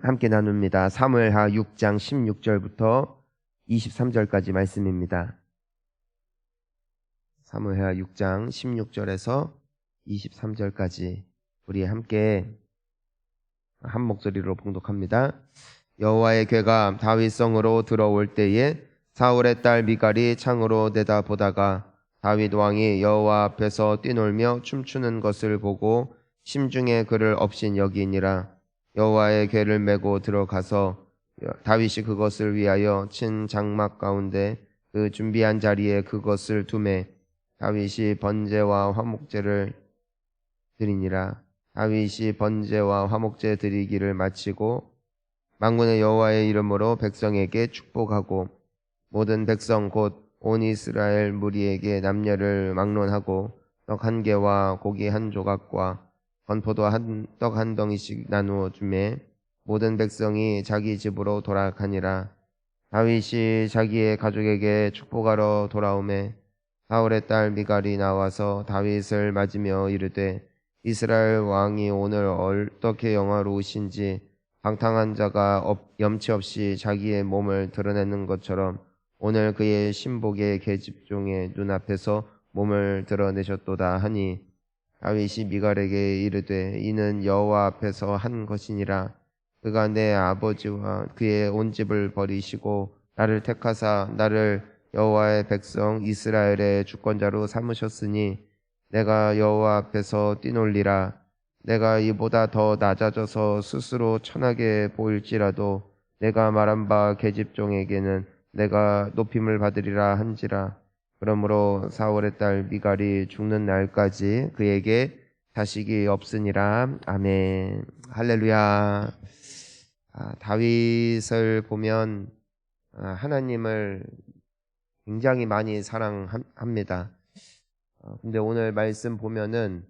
함께 나눕니다. 사무엘하 6장 16절부터 23절까지 말씀입니다. 사무엘하 6장 16절에서 23절까지 우리 함께 한 목소리로 봉독합니다. 여호와의 궤가 다윗성으로 들어올 때에 사울의 딸 미갈이 창으로 내다보다가 다윗 왕이 여호와 앞에서 뛰놀며 춤추는 것을 보고 심중에 그를 업신 여기니라. 여호와의 궤를 메고 들어가서 다윗이 그것을 위하여 친 장막 가운데 그 준비한 자리에 그것을 두매 다윗이 번제와 화목제를 드리니라. 다윗이 번제와 화목제 드리기를 마치고 만군의 여호와의 이름으로 백성에게 축복하고 모든 백성 곧 온 이스라엘 무리에게 남녀를 막론하고 떡 한 개와 고기 한 조각과 건포도 떡 한 덩이씩 나누어 주매 모든 백성이 자기 집으로 돌아가니라. 다윗이 자기의 가족에게 축복하러 돌아오매 사울의 딸 미갈이 나와서 다윗을 맞으며 이르되 이스라엘 왕이 오늘 어떻게 영화로우신지 방탕한 자가 염치 없이 자기의 몸을 드러내는 것처럼 오늘 그의 신복의 계집종의 눈앞에서 몸을 드러내셨도다 하니 다윗이 미갈에게 이르되 이는 여호와 앞에서 한 것이니라. 그가 내 아버지와 그의 온 집을 버리시고 나를 택하사 나를 여호와의 백성 이스라엘의 주권자로 삼으셨으니 내가 여호와 앞에서 뛰놀리라. 내가 이보다 더 낮아져서 스스로 천하게 보일지라도 내가 말한 바 계집종에게는 내가 높임을 받으리라 한지라. 그러므로 사울의 딸 미갈이 죽는 날까지 그에게 자식이 없으니라. 아멘. 할렐루야. 다윗을 보면 하나님을 굉장히 많이 사랑합니다. 근데 오늘 말씀 보면은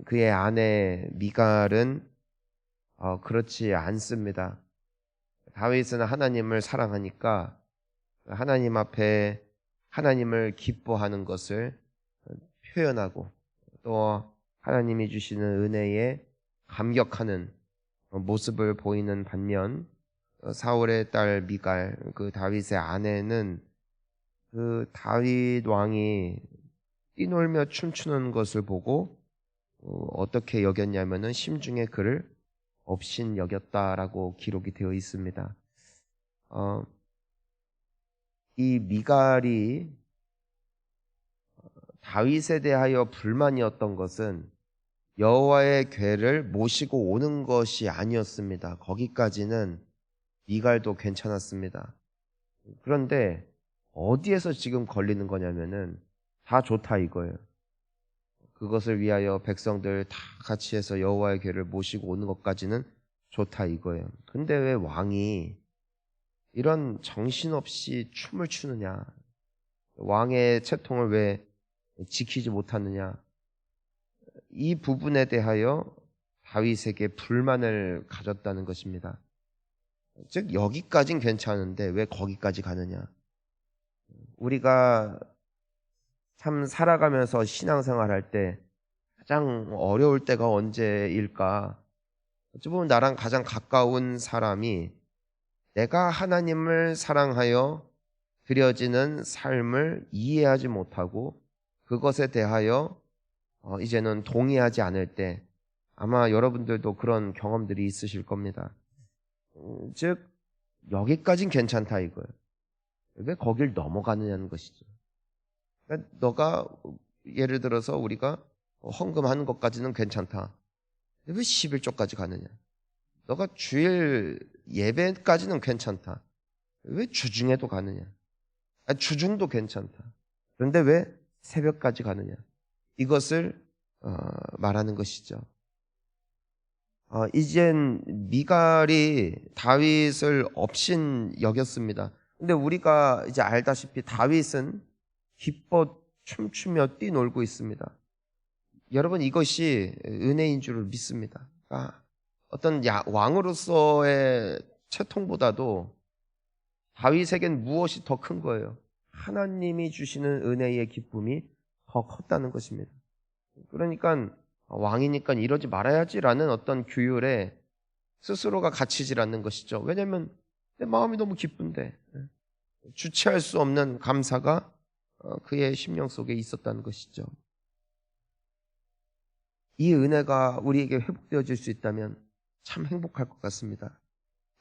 그의 아내 미갈은 그렇지 않습니다. 다윗은 하나님을 사랑하니까 하나님 앞에 하나님을 기뻐하는 것을 표현하고 또 하나님이 주시는 은혜에 감격하는 모습을 보이는 반면 사울의 딸 미갈, 그 다윗의 아내는 그 다윗 왕이 뛰놀며 춤추는 것을 보고 어떻게 여겼냐면은 심중에 그를 업신 여겼다라고 기록이 되어 있습니다. 이 미갈이 다윗에 대하여 불만이었던 것은 여호와의 궤를 모시고 오는 것이 아니었습니다. 거기까지는 미갈도 괜찮았습니다. 그런데 어디에서 지금 걸리는 거냐면은 다 좋다 이거예요. 그것을 위하여 백성들 다 같이 해서 여호와의 궤를 모시고 오는 것까지는 좋다 이거예요. 근데 왜 왕이 이런 정신없이 춤을 추느냐? 왕의 채통을 왜 지키지 못하느냐? 이 부분에 대하여 다윗에게 불만을 가졌다는 것입니다. 즉 여기까진 괜찮은데 왜 거기까지 가느냐? 우리가 참 살아가면서 신앙생활 할 때 가장 어려울 때가 언제일까? 어찌 보면 나랑 가장 가까운 사람이 내가 하나님을 사랑하여 드려지는 삶을 이해하지 못하고 그것에 대하여 이제는 동의하지 않을 때 아마 여러분들도 그런 경험들이 있으실 겁니다. 즉 여기까진 괜찮다 이거예요. 왜 거길 넘어가느냐는 것이죠. 그러니까 너가 예를 들어서 우리가 헌금하는 것까지는 괜찮다. 왜 11조까지 가느냐? 너가 주일 예배까지는 괜찮다. 왜 주중에도 가느냐? 주중도 괜찮다. 그런데 왜 새벽까지 가느냐? 이것을 말하는 것이죠. 이젠 미갈이 다윗을 업신 여겼습니다. 근데 우리가 이제 알다시피 다윗은 기뻐 춤추며 뛰놀고 있습니다. 여러분 이것이 은혜인 줄을 믿습니다. 어떤 왕으로서의 채통보다도 다윗에겐 무엇이 더 큰 거예요? 하나님이 주시는 은혜의 기쁨이 더 컸다는 것입니다. 그러니까 왕이니까 이러지 말아야지라는 어떤 규율에 스스로가 갇히질 않는 것이죠. 왜냐하면 내 마음이 너무 기쁜데 주체할 수 없는 감사가 그의 심령 속에 있었다는 것이죠. 이 은혜가 우리에게 회복되어질 수 있다면 참 행복할 것 같습니다.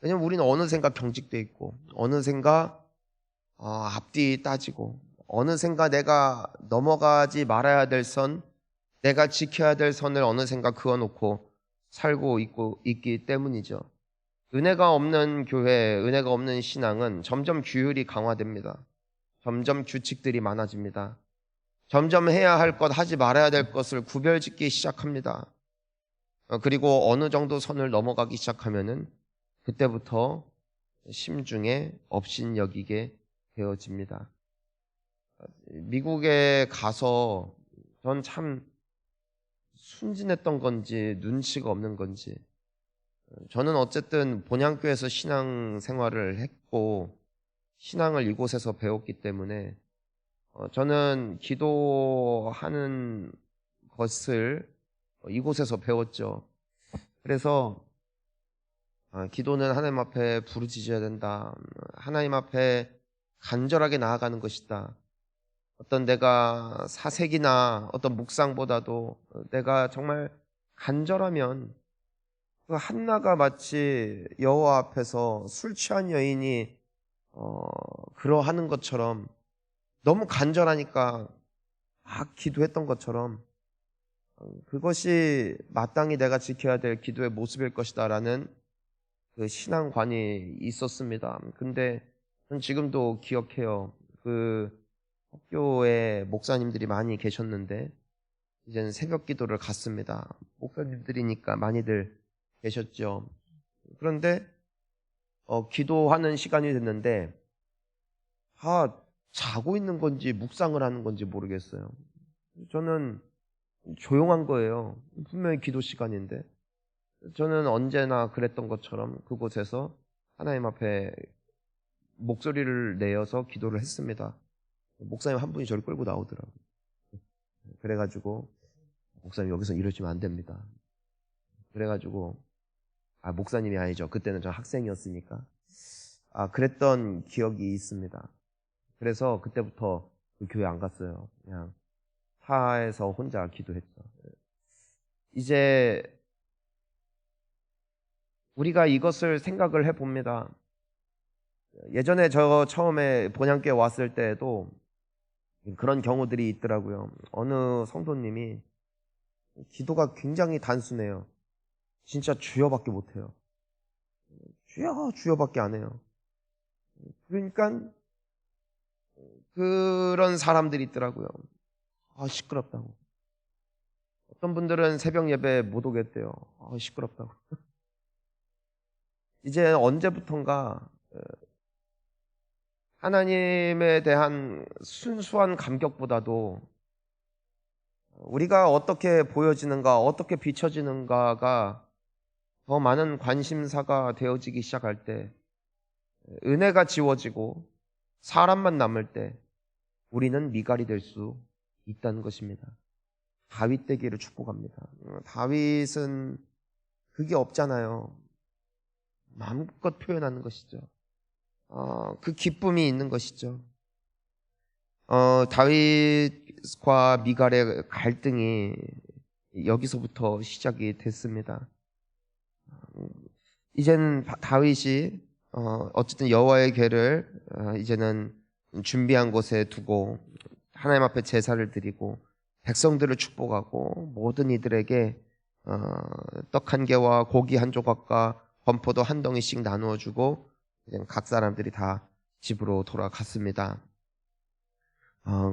왜냐하면 우리는 어느샌가 경직돼 있고 어느샌가 앞뒤 따지고 어느샌가 내가 넘어가지 말아야 될 선, 내가 지켜야 될 선을 어느샌가 그어놓고 살고 있기 때문이죠. 은혜가 없는 교회, 은혜가 없는 신앙은 점점 규율이 강화됩니다. 점점 규칙들이 많아집니다. 점점 해야 할 것, 하지 말아야 될 것을 구별짓기 시작합니다. 그리고 어느 정도 선을 넘어가기 시작하면은 그때부터 심중에 업신여기게 되어집니다. 미국에 가서 전 참 순진했던 건지 눈치가 없는 건지, 저는 어쨌든 본향교에서 신앙 생활을 했고 신앙을 이곳에서 배웠기 때문에 저는 기도하는 것을 이곳에서 배웠죠. 그래서 기도는 하나님 앞에 부르짖어야 된다. 하나님 앞에 간절하게 나아가는 것이다. 어떤 내가 사색이나 어떤 묵상보다도 내가 정말 간절하면 그 한나가 마치 여호와 앞에서 술 취한 여인이 그러하는 것처럼 너무 간절하니까 막 기도했던 것처럼 그것이 마땅히 내가 지켜야 될 기도의 모습일 것이다라는 그 신앙관이 있었습니다. 근데 전 지금도 기억해요. 그 학교에 목사님들이 많이 계셨는데 이제는 새벽 기도를 갔습니다. 목사님들이니까 많이들 계셨죠. 그런데 기도하는 시간이 됐는데 자고 있는 건지 묵상을 하는 건지 모르겠어요. 저는 조용한 거예요. 분명히 기도 시간인데. 저는 언제나 그랬던 것처럼 그곳에서 하나님 앞에 목소리를 내어서 기도를 했습니다. 목사님 한 분이 저를 끌고 나오더라고요. 그래가지고 목사님 여기서 이러시면 안 됩니다. 그래가지고 목사님이 아니죠. 그때는 저 학생이었으니까. 그랬던 기억이 있습니다. 그래서 그때부터 그 교회 안 갔어요. 그냥 차에서 혼자 기도했죠. 이제 우리가 이것을 생각을 해봅니다. 예전에 저 처음에 본향교회 왔을 때에도 그런 경우들이 있더라고요. 어느 성도님이 기도가 굉장히 단순해요. 진짜 주여밖에 못해요. 주여 주여밖에 안 해요. 그러니까 그런 사람들이 있더라고요. 시끄럽다고. 어떤 분들은 새벽 예배 못 오겠대요. 시끄럽다고. 이제 언제부턴가 하나님에 대한 순수한 감격보다도 우리가 어떻게 보여지는가, 어떻게 비춰지는가가 더 많은 관심사가 되어지기 시작할 때, 은혜가 지워지고 사람만 남을 때 우리는 미갈이 될 수 있다는 것입니다. 다윗 되기를 축복합니다. 다윗은 그게 없잖아요. 마음껏 표현하는 것이죠. 그 기쁨이 있는 것이죠. 다윗과 미갈의 갈등이 여기서부터 시작이 됐습니다. 이제는 다윗이 어쨌든 여호와의 궤를 이제는 준비한 곳에 두고 하나님 앞에 제사를 드리고 백성들을 축복하고 모든 이들에게 떡 한 개와 고기 한 조각과 건포도 한 덩이씩 나누어 주고 각 사람들이 다 집으로 돌아갔습니다.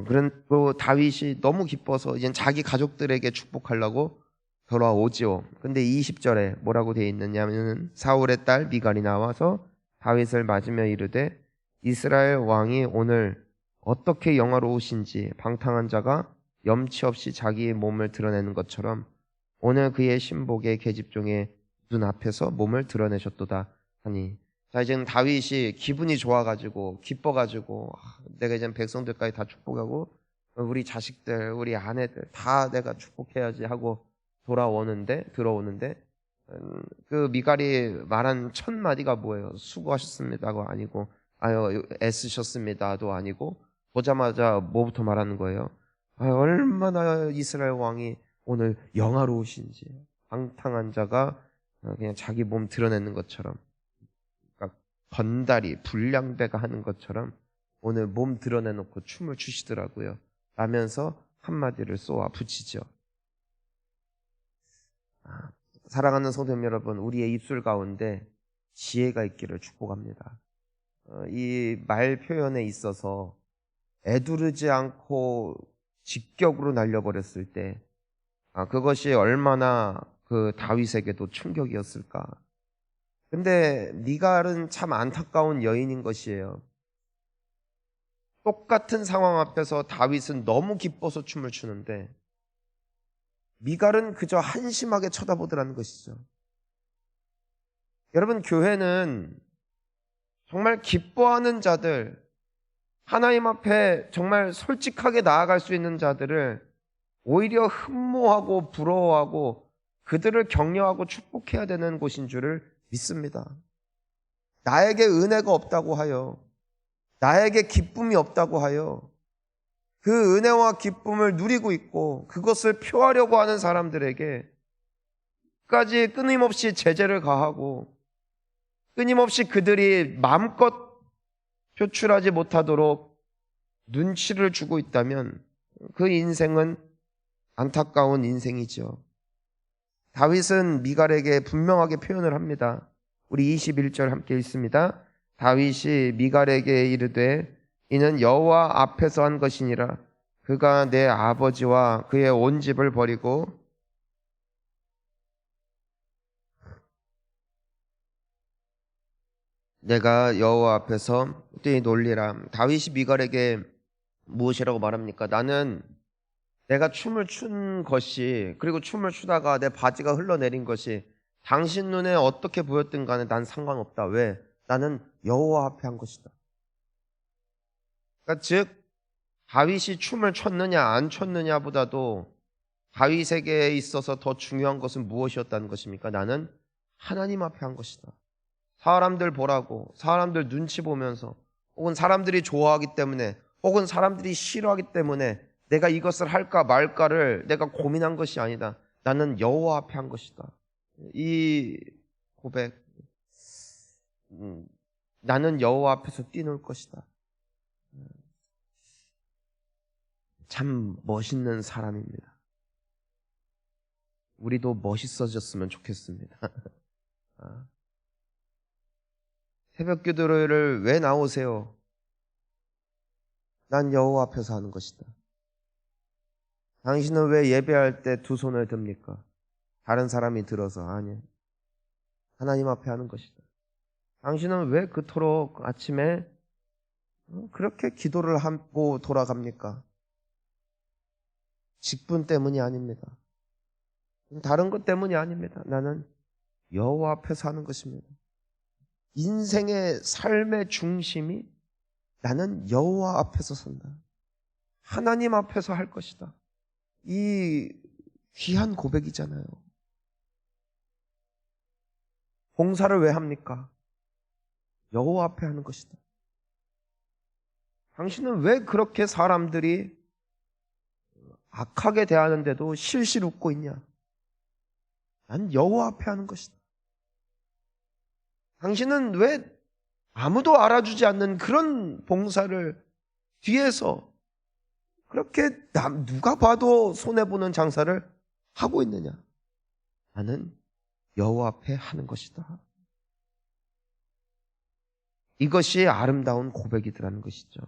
그리고 다윗이 너무 기뻐서 이제 자기 가족들에게 축복하려고 돌아오지요. 근데 20절에 뭐라고 되어 있느냐면 사울의 딸 미갈이 나와서 다윗을 맞으며 이르되 이스라엘 왕이 오늘 어떻게 영화로우신지 방탕한 자가 염치 없이 자기의 몸을 드러내는 것처럼 오늘 그의 신복의 계집종의 눈앞에서 몸을 드러내셨도다 하니, 자 이제는 다윗이 기분이 좋아가지고 기뻐가지고 내가 이제 백성들까지 다 축복하고 우리 자식들 우리 아내들 다 내가 축복해야지 하고 들어오는데 그 미갈이 말한 첫 마디가 뭐예요? 수고하셨습니다가 아니고, 아유 애쓰셨습니다도 아니고, 보자마자 뭐부터 말하는 거예요? 얼마나 이스라엘 왕이 오늘 영화로우신지. 방탕한 자가 그냥 자기 몸 드러내는 것처럼, 그러니까 건달이 불량배가 하는 것처럼 오늘 몸 드러내놓고 춤을 추시더라고요. 라면서 한마디를 쏘아 붙이죠. 사랑하는 성도님 여러분, 우리의 입술 가운데 지혜가 있기를 축복합니다. 이 말 표현에 있어서 애두르지 않고 직격으로 날려버렸을 때 그것이 얼마나 그 다윗에게도 충격이었을까. 근데 미갈은 참 안타까운 여인인 것이에요. 똑같은 상황 앞에서 다윗은 너무 기뻐서 춤을 추는데 미갈은 그저 한심하게 쳐다보더라는 것이죠. 여러분, 교회는 정말 기뻐하는 자들, 하나님 앞에 정말 솔직하게 나아갈 수 있는 자들을 오히려 흠모하고 부러워하고 그들을 격려하고 축복해야 되는 곳인 줄을 믿습니다. 나에게 은혜가 없다고 하여, 나에게 기쁨이 없다고 하여 그 은혜와 기쁨을 누리고 있고 그것을 표하려고 하는 사람들에게 끝까지 끊임없이 제재를 가하고 끊임없이 그들이 마음껏 표출하지 못하도록 눈치를 주고 있다면 그 인생은 안타까운 인생이죠. 다윗은 미갈에게 분명하게 표현을 합니다. 우리 21절 함께 읽습니다. 다윗이 미갈에게 이르되 이는 여호와 앞에서 한 것이니라. 그가 내 아버지와 그의 온 집을 버리고 내가 여호와 앞에서 뛰놀리라. 다윗이 미갈에게 무엇이라고 말합니까? 나는 내가 춤을 춘 것이, 그리고 춤을 추다가 내 바지가 흘러내린 것이 당신 눈에 어떻게 보였든 간에 난 상관없다. 왜? 나는 여호와 앞에 한 것이다. 그러니까 즉 다윗이 춤을 췄느냐 안 췄느냐보다도 다윗에게 있어서 더 중요한 것은 무엇이었다는 것입니까? 나는 하나님 앞에 한 것이다. 사람들 보라고, 사람들 눈치 보면서, 혹은 사람들이 좋아하기 때문에, 혹은 사람들이 싫어하기 때문에 내가 이것을 할까 말까를 내가 고민한 것이 아니다. 나는 여호와 앞에 한 것이다. 이 고백, 나는 여호와 앞에서 뛰놀 것이다. 참 멋있는 사람입니다. 우리도 멋있어졌으면 좋겠습니다. 새벽 기도를 왜 나오세요? 난 여호와 앞에서 하는 것이다. 당신은 왜 예배할 때 두 손을 듭니까? 다른 사람이 들어서. 아니, 하나님 앞에 하는 것이다. 당신은 왜 그토록 아침에 그렇게 기도를 하고 돌아갑니까? 직분 때문이 아닙니다. 다른 것 때문이 아닙니다. 나는 여호와 앞에서 하는 것입니다. 인생의 삶의 중심이 나는 여호와 앞에서 산다. 하나님 앞에서 할 것이다. 이 귀한 고백이잖아요. 봉사를 왜 합니까? 여호와 앞에 하는 것이다. 당신은 왜 그렇게 사람들이 악하게 대하는데도 실실 웃고 있냐? 난 여호와 앞에 하는 것이다. 당신은 왜 아무도 알아주지 않는 그런 봉사를 뒤에서 그렇게 누가 봐도 손해보는 장사를 하고 있느냐? 나는 여호와 앞에 하는 것이다. 이것이 아름다운 고백이더라는 것이죠.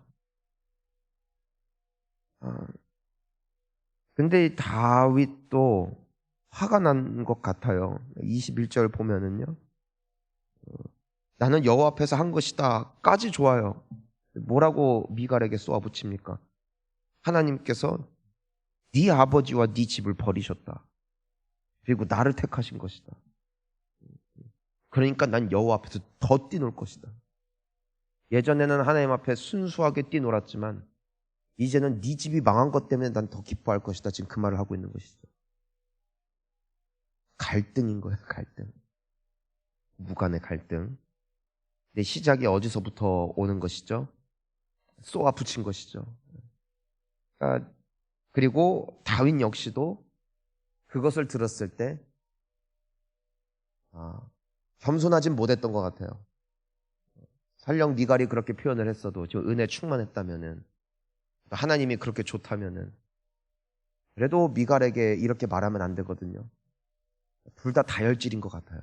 근데 다윗도 화가 난 것 같아요. 21절 보면은요. 나는 여호와 앞에서 한 것이다 까지 좋아요. 뭐라고 미갈에게 쏘아붙입니까? 하나님께서 네 아버지와 네 집을 버리셨다. 그리고 나를 택하신 것이다. 그러니까 난 여호와 앞에서 더 뛰놀 것이다. 예전에는 하나님 앞에 순수하게 뛰놀았지만 이제는 네 집이 망한 것 때문에 난 더 기뻐할 것이다. 지금 그 말을 하고 있는 것이죠. 갈등인 거예요. 갈등. 무간의 갈등. 근데 시작이 어디서부터 오는 것이죠? 쏘아 붙인 것이죠. 그러니까 그리고 다윈 역시도 그것을 들었을 때 겸손하진 못했던 것 같아요. 설령 미갈이 그렇게 표현을 했어도 저 은혜 충만했다면은, 하나님이 그렇게 좋다면은, 그래도 미갈에게 이렇게 말하면 안 되거든요. 둘 다 다혈질인 것 같아요.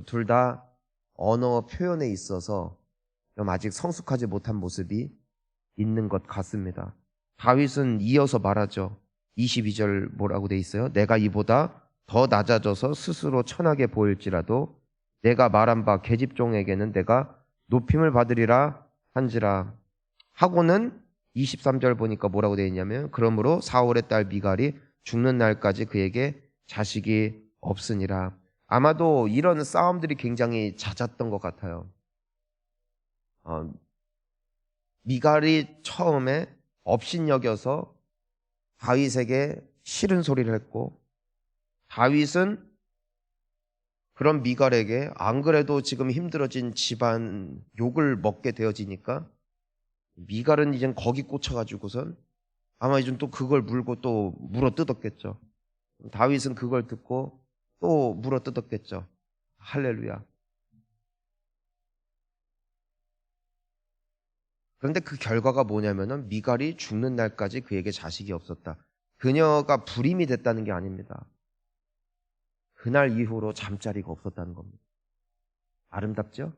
둘 다 언어 표현에 있어서 좀 아직 성숙하지 못한 모습이 있는 것 같습니다. 다윗은 이어서 말하죠. 22절 뭐라고 돼 있어요? 내가 이보다 더 낮아져서 스스로 천하게 보일지라도 내가 말한 바 계집종에게는 내가 높임을 받으리라 한지라 하고는 23절 보니까 뭐라고 되어 있냐면 그러므로 사울의 딸 미갈이 죽는 날까지 그에게 자식이 없으니라. 아마도 이런 싸움들이 굉장히 잦았던 것 같아요. 미갈이 처음에 업신여겨서 다윗에게 싫은 소리를 했고, 다윗은 그런 미갈에게 안 그래도 지금 힘들어진 집안 욕을 먹게 되어지니까 미갈은 이젠 거기 꽂혀가지고선 아마 이젠 또 그걸 물고 또 물어 뜯었겠죠. 다윗은 그걸 듣고 또 물어 뜯었겠죠. 할렐루야. 그런데 그 결과가 뭐냐면은 미갈이 죽는 날까지 그에게 자식이 없었다. 그녀가 불임이 됐다는 게 아닙니다. 그날 이후로 잠자리가 없었다는 겁니다. 아름답죠?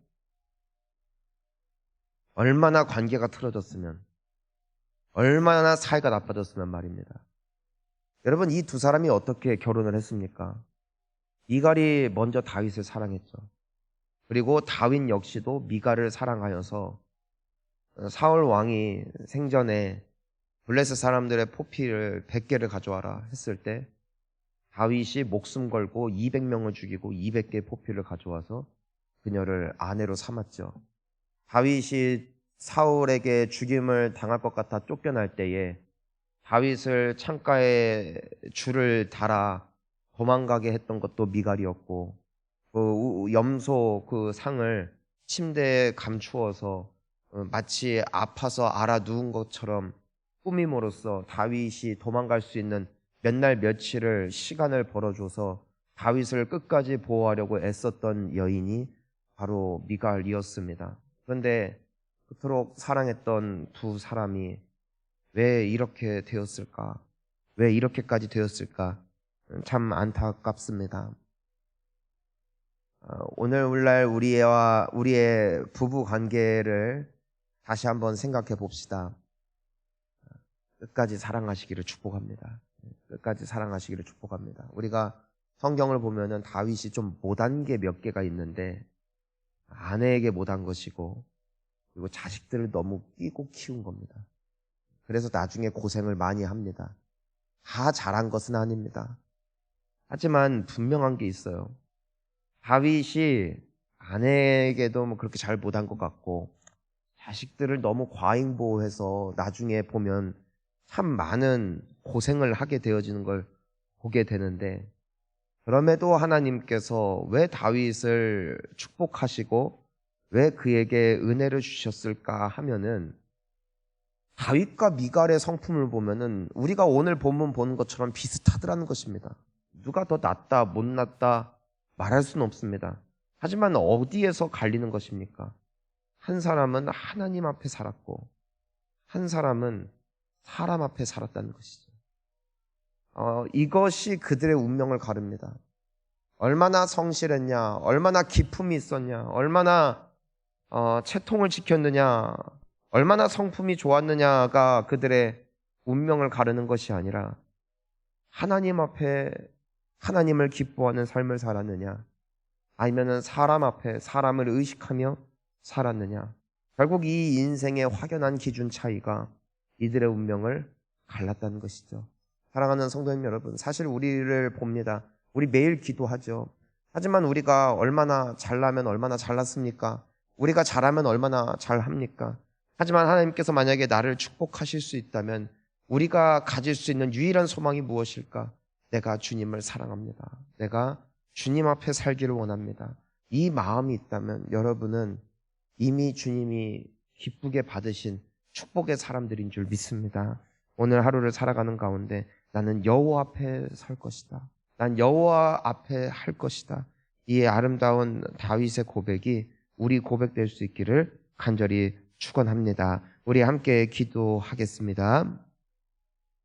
얼마나 관계가 틀어졌으면, 얼마나 사이가 나빠졌으면 말입니다. 여러분, 이 두 사람이 어떻게 결혼을 했습니까? 미갈이 먼저 다윗을 사랑했죠. 그리고 다윗 역시도 미갈을 사랑하여서 사울 왕이 생전에 블레셋 사람들의 포피를 100개를 가져와라 했을 때 다윗이 목숨 걸고 200명을 죽이고 200개의 포피를 가져와서 그녀를 아내로 삼았죠. 다윗이 사울에게 죽임을 당할 것 같아 쫓겨날 때에 다윗을 창가에 줄을 달아 도망가게 했던 것도 미갈이었고, 그 염소 그 상을 침대에 감추어서 마치 아파서 알아 누운 것처럼 꾸밈으로써 다윗이 도망갈 수 있는 몇 날 며칠을 시간을 벌어줘서 다윗을 끝까지 보호하려고 애썼던 여인이 바로 미갈이었습니다. 그런데 그토록 사랑했던 두 사람이 왜 이렇게 되었을까? 왜 이렇게까지 되었을까? 참 안타깝습니다. 오늘날 우리의 부부 관계를 다시 한번 생각해 봅시다. 끝까지 사랑하시기를 축복합니다. 끝까지 사랑하시기를 축복합니다. 우리가 성경을 보면은 다윗이 좀 못한 게 몇 개가 있는데 아내에게 못한 것이고 그리고 자식들을 너무 끼고 키운 겁니다. 그래서 나중에 고생을 많이 합니다. 다 잘한 것은 아닙니다. 하지만 분명한 게 있어요. 다윗이 아내에게도 뭐 그렇게 잘 못한 것 같고 자식들을 너무 과잉보호해서 나중에 보면 참 많은 고생을 하게 되어지는 걸 보게 되는데, 그럼에도 하나님께서 왜 다윗을 축복하시고 왜 그에게 은혜를 주셨을까 하면은 다윗과 미갈의 성품을 보면은 우리가 오늘 본문 보는 것처럼 비슷하더라는 것입니다. 누가 더 낫다 못 낫다 말할 수는 없습니다. 하지만 어디에서 갈리는 것입니까? 한 사람은 하나님 앞에 살았고 한 사람은 사람 앞에 살았다는 것이죠. 이것이 그들의 운명을 가릅니다. 얼마나 성실했냐, 얼마나 기품이 있었냐, 얼마나 채통을 지켰느냐, 얼마나 성품이 좋았느냐가 그들의 운명을 가르는 것이 아니라 하나님 앞에 하나님을 기뻐하는 삶을 살았느냐, 아니면 사람 앞에 사람을 의식하며 살았느냐. 결국 이 인생의 확연한 기준 차이가 이들의 운명을 갈랐다는 것이죠. 사랑하는 성도님 여러분, 사실 우리를 봅니다. 우리 매일 기도하죠. 하지만 우리가 얼마나 잘나면 얼마나 잘났습니까? 우리가 잘하면 얼마나 잘합니까? 하지만 하나님께서 만약에 나를 축복하실 수 있다면 우리가 가질 수 있는 유일한 소망이 무엇일까? 내가 주님을 사랑합니다. 내가 주님 앞에 살기를 원합니다. 이 마음이 있다면 여러분은 이미 주님이 기쁘게 받으신 축복의 사람들인 줄 믿습니다. 오늘 하루를 살아가는 가운데 나는 여호와 앞에 설 것이다. 난 여호와 앞에 할 것이다. 이 아름다운 다윗의 고백이 우리 고백될 수 있기를 간절히 축원합니다. 우리 함께 기도하겠습니다.